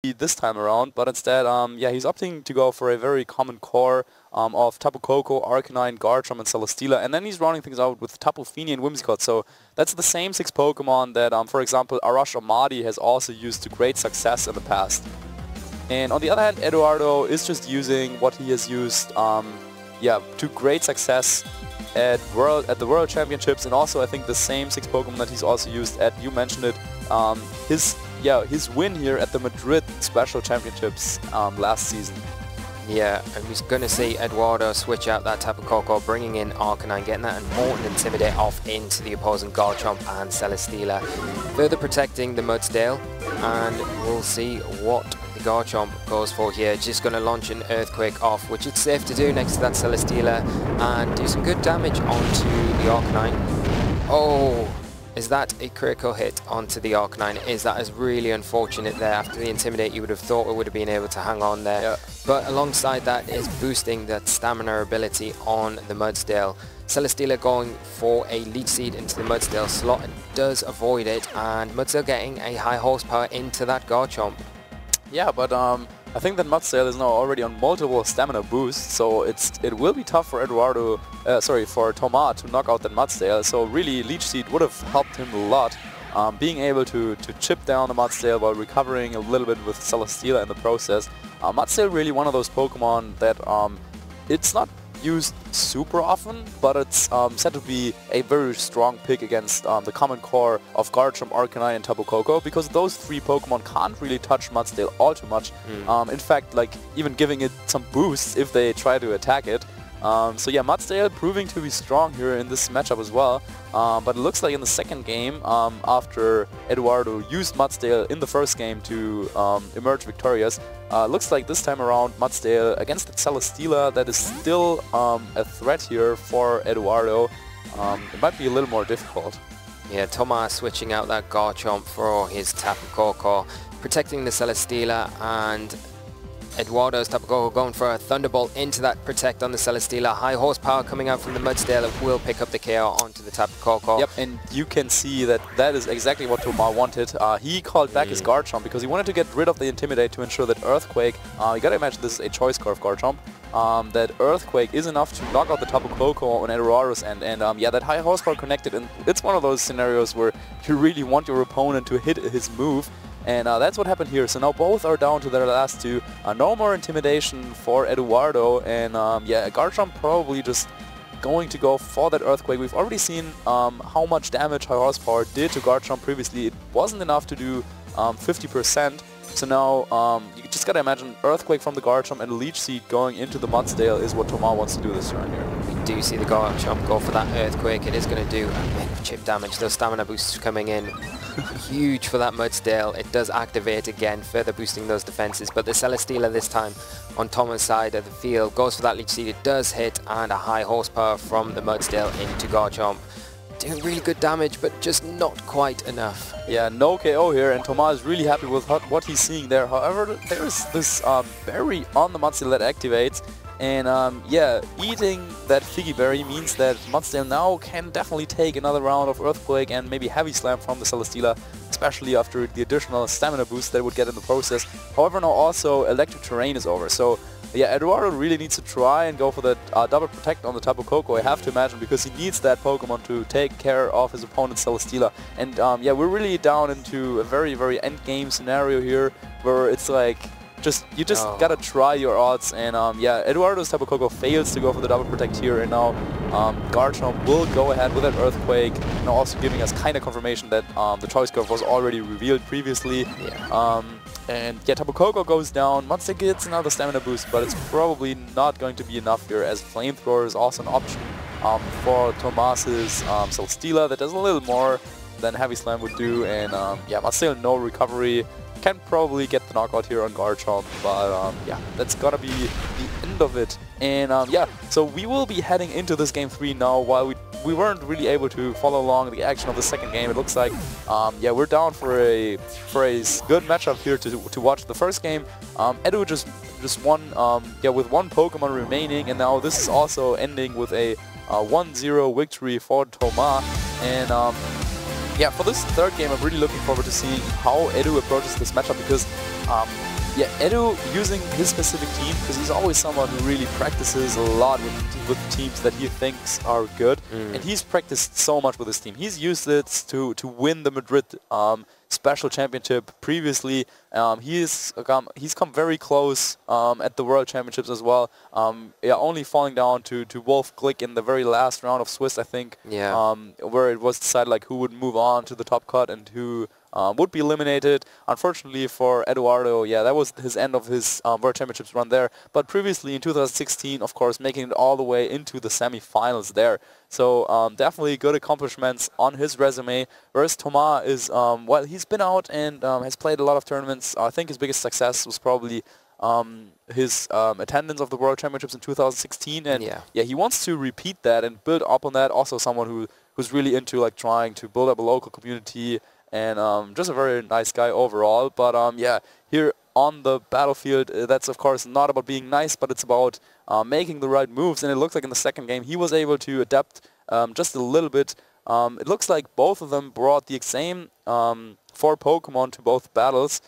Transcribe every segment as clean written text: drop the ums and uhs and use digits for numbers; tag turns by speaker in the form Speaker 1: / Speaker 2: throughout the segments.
Speaker 1: this time around, but instead, yeah, he's opting to go for a very common core of Tapu Koko, Arcanine, Garchomp, and Celesteela, and then he's rounding things out with Tapu Fini and Whimsicott. So that's the same 6 Pokemon that, for example, Arash Amadi has also used to great success in the past. And on the other hand, Eduardo is just using what he has used, yeah, to great success at the World Championships, and also I think the same 6 Pokemon that he's also used at, you mentioned it, his win here at the Madrid Special Championships last season.
Speaker 2: Yeah, I was going to see Eduardo switch out that Tapu Koko, bringing in Arcanine, getting that important Intimidate off into the opposing Garchomp and Celesteela, further protecting the Mudsdale, and we'll see what the Garchomp goes for here. Just going to launch an Earthquake off, which it's safe to do next to that Celesteela, and do some good damage onto the Arcanine. Oh! Is that a critical hit onto the Arcanine? That is really unfortunate there. After the Intimidate, you would have thought it would have been able to hang on there. Yeah. But alongside that is boosting that stamina ability on the Mudsdale. Celesteela going for a Leech Seed into the Mudsdale slot. It does avoid it, and Mudsdale getting a high horsepower into that Garchomp.
Speaker 1: Yeah, but I think that Mudsdale is now already on multiple stamina boosts, so it will be tough for for Thomas to knock out that Mudsdale. So really, Leech Seed would have helped him a lot, being able to chip down the Mudsdale while recovering a little bit with Celesteela in the process. Mudsdale really one of those Pokemon that it's not used super often, but it's said to be a very strong pick against the common core of Garchomp, Arcanine, and Tapu Koko, because those 3 Pokemon can't really touch Mudsdale all too much. In fact, like even giving it some boosts if they try to attack it. So yeah, Mudsdale proving to be strong here in this matchup as well. But it looks like in the second game, after Eduardo used Mudsdale in the first game to emerge victorious, looks like this time around Mudsdale against the Celesteela, that is still a threat here for Eduardo. It might be a little more difficult.
Speaker 2: Yeah, Thomas switching out that Garchomp for his Tapu Koko, protecting the Celesteela, and Eduardo's Tapu Koko going for a Thunderbolt into that protect on the Celesteela. High horsepower coming out from the Mudsdale. It will pick up the KO onto the Tapu Koko.
Speaker 1: Yep, and you can see that that is exactly what Thomas wanted. He called back his Garchomp because he wanted to get rid of the Intimidate to ensure that Earthquake, you gotta imagine this is a choice score of Garchomp, that Earthquake is enough to knock out the Tapu Koko on Eduardo's end. And yeah, that high horsepower connected, and it's one of those scenarios where you really want your opponent to hit his move. And that's what happened here. So now both are down to their last 2. No more Intimidation for Eduardo. And yeah, Garchomp probably just going to go for that Earthquake. We've already seen how much damage High Horsepower did to Garchomp previously. It wasn't enough to do 50%. So now you just gotta imagine Earthquake from the Garchomp and Leech Seed going into the Mudsdale is what Thomas wants to do this turn here.
Speaker 2: We do see the Garchomp go for that Earthquake. It is going to do a bit of chip damage. Those stamina boosts coming in huge for that Mudsdale. It does activate again, further boosting those defenses. But the Celesteela this time on Thomas' side of the field goes for that Leech Seed. It does hit, and a high horsepower from the Mudsdale into Garchomp. Doing really good damage, but just not quite enough.
Speaker 1: Yeah, no KO here, and Thomas is really happy with what he's seeing there. However, there's this berry on the Mudsdale that activates, and yeah, eating that Figgy Berry means that Mudsdale now can definitely take another round of Earthquake and maybe Heavy Slam from the Celesteela, especially after the additional stamina boost that it would get in the process. However, now also Electric Terrain is over, so yeah, Eduardo really needs to try and go for that double protect on the Tapu Koko, I have to imagine, because he needs that Pokemon to take care of his opponent's Celesteela. And yeah, we're really down into a very, very end-game scenario here, where it's like, you just gotta try your odds. And yeah, Eduardo's Tapu Koko fails to go for the double protect here, and now Garchomp will go ahead with that Earthquake, and also giving us kind of confirmation that the choice curve was already revealed previously. Yeah. And yeah, Tapu Koko goes down. Mudsdale gets another stamina boost, but it's probably not going to be enough here, as Flamethrower is also an option for Thomas's Celesteela that does a little more than Heavy Slam would do. And yeah, Mudsdale no recovery. Can probably get the knockout here on Garchomp, but yeah, that's gonna be the end of it. And yeah, so we will be heading into this game 3 now. While we weren't really able to follow along the action of the second game, it looks like yeah, we're down for a good matchup here to watch. The first game, Edu just won yeah, with 1 Pokemon remaining, and now this is also ending with a 1-0 victory for Thomas. And yeah, for this third game, I'm really looking forward to seeing how Edu approaches this matchup, because yeah, Edu using his specific team, because he's always someone who really practices a lot with teams that he thinks are good, and he's practiced so much with his team. He's used it to win the Madrid special championship previously. He's come very close at the World Championships as well. Yeah, only falling down to Wolf Glick in the very last round of Swiss, I think.
Speaker 2: Yeah.
Speaker 1: Where it was decided like who would move on to the top cut and who would be eliminated. Unfortunately for Eduardo, yeah, that was his end of his World Championships run there. But previously in 2016, of course, making it all the way into the semi-finals there. So definitely good accomplishments on his resume. Whereas Thomas is, well, he's been out and has played a lot of tournaments. I think his biggest success was probably his attendance of the World Championships in 2016. And yeah, he wants to repeat that and build up on that. Also someone who's really into like trying to build up a local community, and just a very nice guy overall. But yeah, here on the battlefield, that's of course not about being nice, but it's about making the right moves. And it looks like in the second game he was able to adapt just a little bit. It looks like both of them brought the same 4 Pokemon to both battles.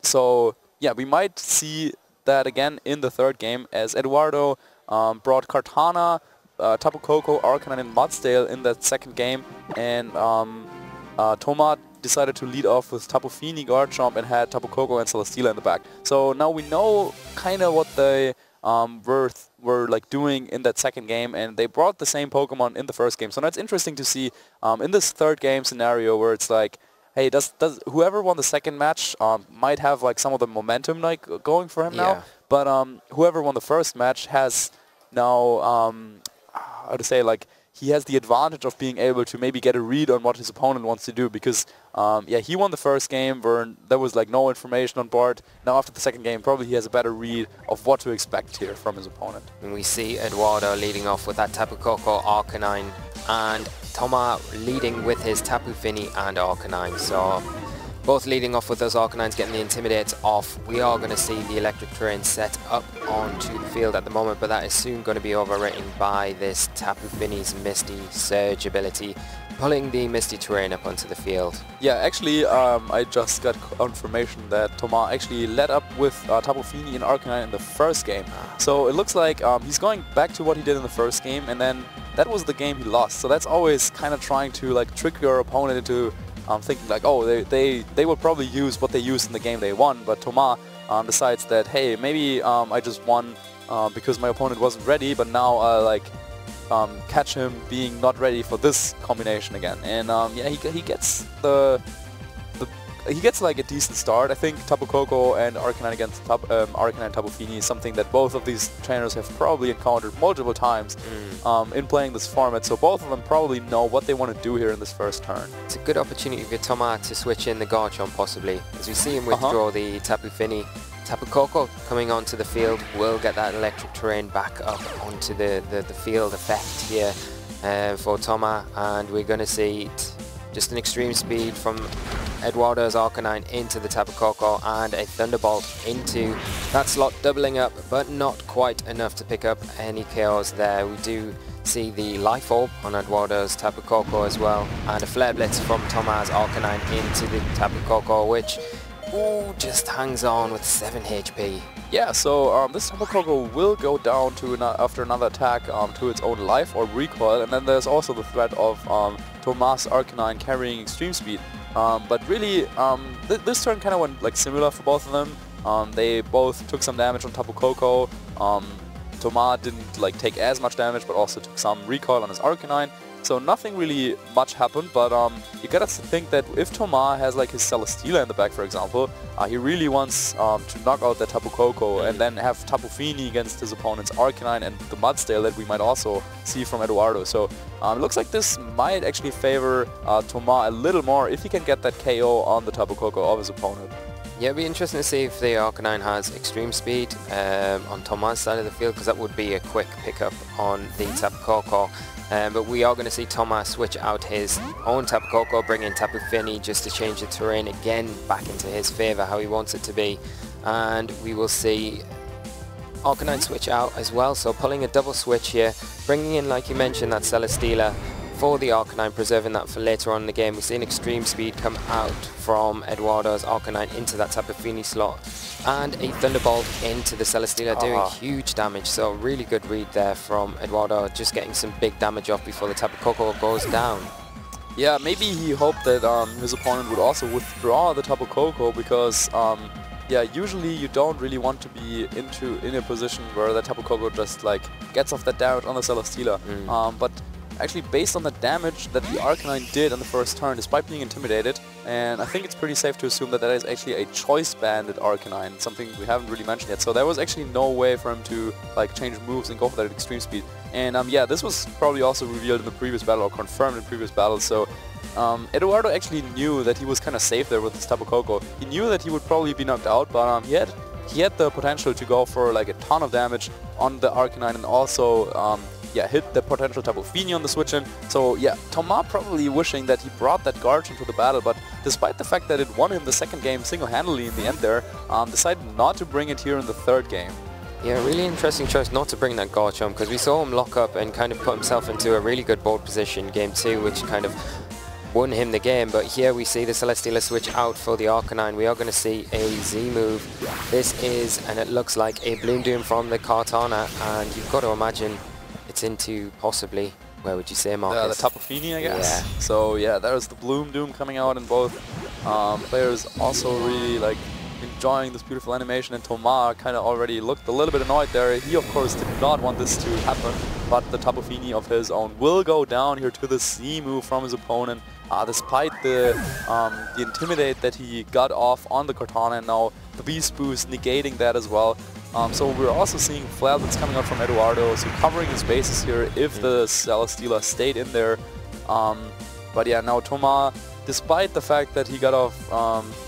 Speaker 1: So yeah, we might see that again in the third game, as Eduardo brought Kartana, Tapu Koko, Arcanine, and Mudsdale in that second game, and Thomas decided to lead off with Tapu Fini, Garchomp, and had Tapu Koko and Celesteela in the back. So now we know kind of what they were like doing in that second game, and they brought the same Pokemon in the first game. So now it's interesting to see in this third game scenario where it's like, hey, does whoever won the second match might have like some of the momentum like going for him now, but whoever won the first match has now how to say, like, he has the advantage of being able to maybe get a read on what his opponent wants to do, because yeah, he won the first game where there was like no information on board. Now after the second game, probably he has a better read of what to expect here from his opponent.
Speaker 2: And we see Eduardo leading off with that Tapu Koko, Arcanine, and Thomas leading with his Tapu Fini and Arcanine. So both leading off with those Arcanines, getting the Intimidates off. We are going to see the electric terrain set up onto the field at the moment, but that is soon going to be overwritten by this Tapu Fini's Misty Surge ability, pulling the Misty terrain up onto the field.
Speaker 1: Yeah, actually, I just got confirmation that Thomas actually led up with Tapu Fini and Arcanine in the first game. So it looks like he's going back to what he did in the first game, and then that was the game he lost. So that's always kind of trying to like trick your opponent into thinking like, oh, they will probably use what they used in the game they won, but Thomas decides that, hey, maybe I just won because my opponent wasn't ready, but now I'll like catch him being not ready for this combination again. And yeah, he gets he gets like a decent start. I think Tapu Koko and Arcanine against Arcanine and Tapu Fini is something that both of these trainers have probably encountered multiple times in playing this format, so both of them probably know what they want to do here in this first turn.
Speaker 2: It's a good opportunity for Thomas to switch in the Garchomp possibly, as we see him withdraw the Tapu Fini. Tapu Koko coming onto the field will get that electric terrain back up onto the field effect here for Thomas, and we're going to see just an extreme speed from Eduardo's Arcanine into the Tapu Koko and a Thunderbolt into that slot, doubling up, but not quite enough to pick up any KOs there. We do see the Life Orb on Eduardo's Tapu Koko as well, and a Flare Blitz from Thomas' Arcanine into the Tapu Koko, which just hangs on with 7 HP.
Speaker 1: Yeah, so this Tapu Koko will go down to after another attack to its own life or recoil, and then there's also the threat of Thomas' Arcanine carrying extreme speed. But really, this turn kind of went like similar for both of them. They both took some damage on Tapu Koko. Thomas didn't like take as much damage, but also took some recoil on his Arcanine. So nothing really much happened, but you gotta think that if Thomas has like his Celesteela in the back, for example, he really wants to knock out that Tapu Koko and then have Tapu Fini against his opponent's Arcanine and the Mudsdale that we might also see from Eduardo. So it looks like this might actually favor Thomas a little more if he can get that KO on the Tapu Koko of his opponent.
Speaker 2: Yeah, it'd be interesting to see if the Arcanine has extreme speed on Thomas' side of the field, because that would be a quick pickup on the Tapu Koko. But we are going to see Thomas switch out his own Tapu Koko, bring in Tapu Fini just to change the terrain again back into his favour, how he wants it to be. And we will see Arcanine switch out as well, so pulling a double switch here, bringing in, like you mentioned, that Celesteela for the Arcanine, preserving that for later on in the game. We've seen extreme speed come out from Eduardo's Arcanine into that Tapu Fini slot, and a Thunderbolt into the Celesteela, doing huge damage. So really good read there from Eduardo, just getting some big damage off before the Tapu Koko goes down.
Speaker 1: Yeah, maybe he hoped that his opponent would also withdraw the Tapu Koko, because yeah, usually you don't really want to be in a position where the Tapu Koko just like gets off that damage on the Celesteela. But actually, based on the damage that the Arcanine did on the first turn, despite being intimidated, and I think it's pretty safe to assume that that is actually a choice banded Arcanine, something we haven't really mentioned yet. So there was actually no way for him to like change moves and go for that at extreme speed. And yeah, this was probably also revealed in the previous battle, or confirmed in previous battles. So Eduardo actually knew that he was kind of safe there with his Tapu Koko. He knew that he would probably be knocked out, but he had the potential to go for like a ton of damage on the Arcanine, and also yeah, hit the potential Tapu Fini on the switch in. So yeah, Thomas probably wishing that he brought that Guardian to the battle, but despite the fact that it won him the second game single-handedly in the end there, decided not to bring it here in the third game.
Speaker 2: Yeah, really interesting choice not to bring that Garchomp, because we saw him lock up and kind of put himself into a really good board position game 2, which kind of won him the game. But here we see the Celesteela switch out for the Arcanine. We are going to see a Z move. This is, and it looks like a Bloom Doom from the Kartana, and you've got to imagine it's into possibly, where would you say, Marcus?
Speaker 1: The Tapu Fini, I guess.
Speaker 2: Yeah.
Speaker 1: So yeah, there's the Bloom Doom coming out, and both players also really like enjoying this beautiful animation, and Thomas kind of already looked a little bit annoyed there. He of course did not want this to happen, but the Tapu Fini of his own will go down here to the C move from his opponent, despite the Intimidate that he got off on the Kartana, and now the Beast Boost negating that as well. So we're also seeing Flare Blitz coming out from Eduardo, so covering his bases here if the Celesteela stayed in there. But yeah, now Thomas, despite the fact that he got off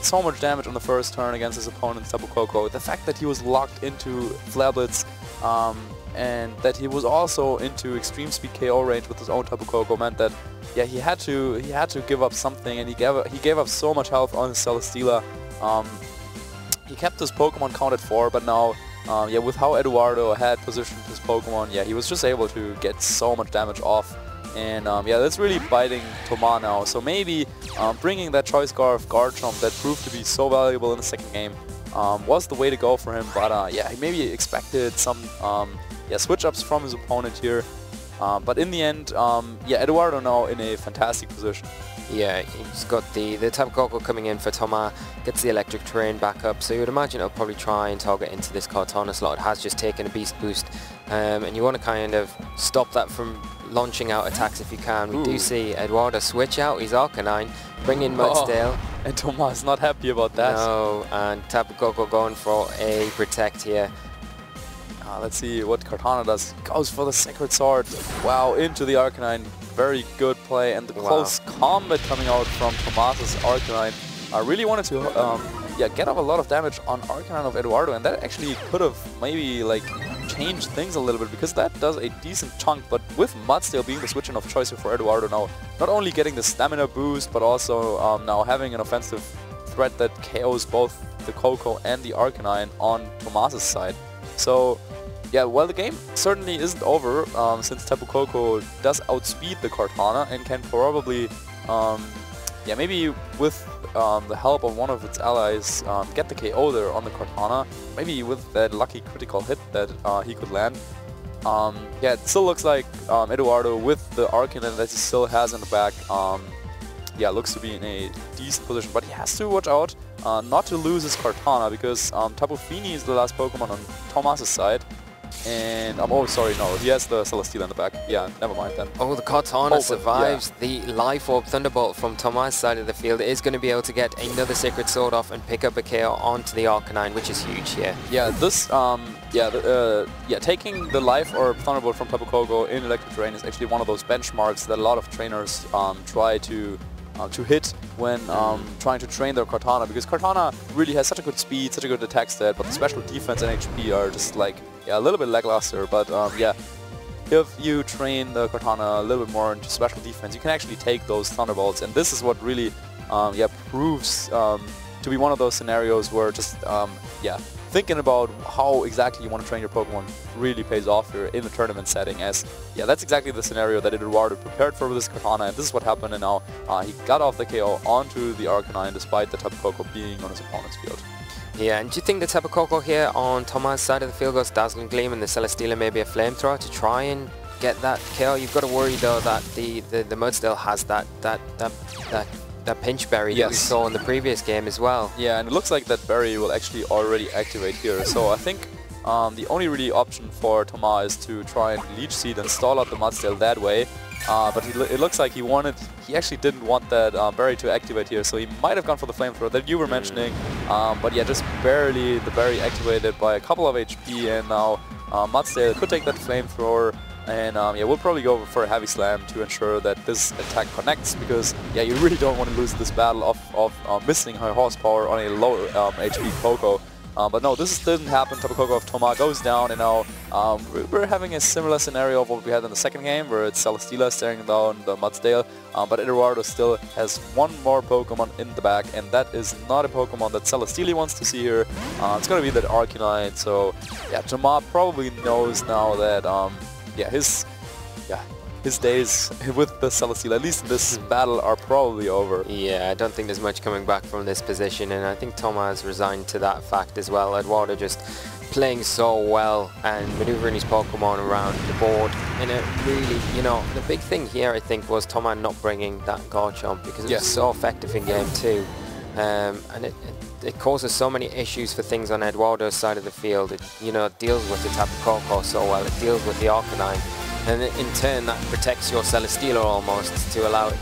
Speaker 1: so much damage on the first turn against his opponent's Tapu Koko, the fact that he was locked into Flare Blitz and that he was also into extreme speed KO range with his own Tapu Koko meant that yeah, he had to give up something, and he gave up so much health on his Celesteela. He kept his Pokemon count at 4, but now yeah, with how Eduardo had positioned his Pokemon, yeah, he was just able to get so much damage off. And yeah, that's really biting Thomas now. So maybe bringing that Choice Scarf Garchomp that proved to be so valuable in the second game was the way to go for him. But yeah, he maybe expected some yeah, switch-ups from his opponent here. But in the end, yeah, Eduardo now in a fantastic position.
Speaker 2: Yeah, he's got the Tapu Koko coming in for Thomas, gets the Electric Terrain back up, so you would imagine it'll probably try and target into this Kartana slot. It has just taken a Beast Boost, and you want to kind of stop that from launching out attacks if you can. We do see Eduardo switch out his Arcanine, bring in Mudsdale.
Speaker 1: And Thomas is not happy about that.
Speaker 2: No, and Tapu Koko going for a Protect here.
Speaker 1: Let's see what Kartana does. Goes for the Sacred Sword. Wow, into the Arcanine. Very good play, and the close combat coming out from Thomas's Arcanine. I really wanted to yeah, get up a lot of damage on Arcanine of Eduardo, and that actually could have maybe like changed things a little bit, because that does a decent chunk. But with Mudsdale being the switch-in of choice here for Eduardo now, not only getting the stamina boost, but also now having an offensive threat that KOs both the Koko and the Arcanine on Thomas's side. So yeah, well, the game certainly isn't over, since Tapu Koko does outspeed the Kartana and can probably, yeah, maybe with the help of one of its allies, get the KO there on the Kartana, maybe with that lucky critical hit that he could land. Yeah, it still looks like Eduardo, with the Arcanine that he still has in the back, yeah, looks to be in a decent position, but he has to watch out not to lose his Kartana, because Tapu Fini is the last Pokemon on Thomas's side. And oh, sorry, no, he has the Celesteela in the back. Yeah, never mind then.
Speaker 2: Oh, the Kartana survives the Life Orb Thunderbolt from Thomas' side of the field. It is going to be able to get another Sacred Sword off and pick up a KO onto the Arcanine, which is huge here.
Speaker 1: Yeah, this, yeah, taking the Life Orb Thunderbolt from Tapu Koko in Electric Terrain is actually one of those benchmarks that a lot of trainers try to hit when trying to train their Kartana, because Kartana really has such a good speed, such a good attack stat, but the special defense and HP are just like, yeah, a little bit lackluster. But yeah, if you train the Kartana a little bit more into special defense, you can actually take those Thunderbolts, and this is what really yeah, proves to be one of those scenarios where just yeah, thinking about how exactly you want to train your Pokemon really pays off here in the tournament setting, as yeah, that's exactly the scenario that Eduardo prepared for with this Katana, and this is what happened, and now he got off the KO onto the Arcanine despite the Tapu Koko being on his opponent's field.
Speaker 2: Yeah, and do you think the Tapu Koko here on Toma's side of the field goes Dazzling Gleam and the Celesteela maybe a Flamethrower to try and get that KO? You've got to worry though that the Mudsdale has that pinch berry that we saw in the previous game as well.
Speaker 1: Yeah, and it looks like that berry will actually already activate here. So I think the only really option for Toma is to try and Leech Seed and stall out the Mudsdale that way. But it looks like he actually didn't want that berry to activate here, so he might have gone for the Flamethrower that you were mentioning. But yeah, just barely the berry activated by a couple of HP, and now Mudsdale could take that Flamethrower. And yeah, we'll probably go for a Heavy Slam to ensure that this attack connects, because yeah, you really don't want to lose this battle of missing high horsepower on a low HP Poco. But no, this didn't happen. Tapu Koko of Toma goes down, and now we're having a similar scenario of what we had in the second game, where it's Celesteela staring down the Mudsdale, but Eduardo still has one more Pokemon in the back, and that is not a Pokemon that Celesteela wants to see here. It's going to be that Arcanine, so yeah, Toma probably knows now that yeah, his days with the Celesteela, at least in this battle, are probably over.
Speaker 2: Yeah, I don't think there's much coming back from this position, and I think Toma has resigned to that fact as well. Eduardo just playing so well and maneuvering his Pokemon around the board in a really, you know, the big thing here I think was Toma not bringing that Garchomp, because it was so effective in game 2. And it causes so many issues for things on Eduardo's side of the field. It, you know, deals with the Tapu Koko so well, it deals with the Arcanine, and in turn that protects your Celesteela almost to allow it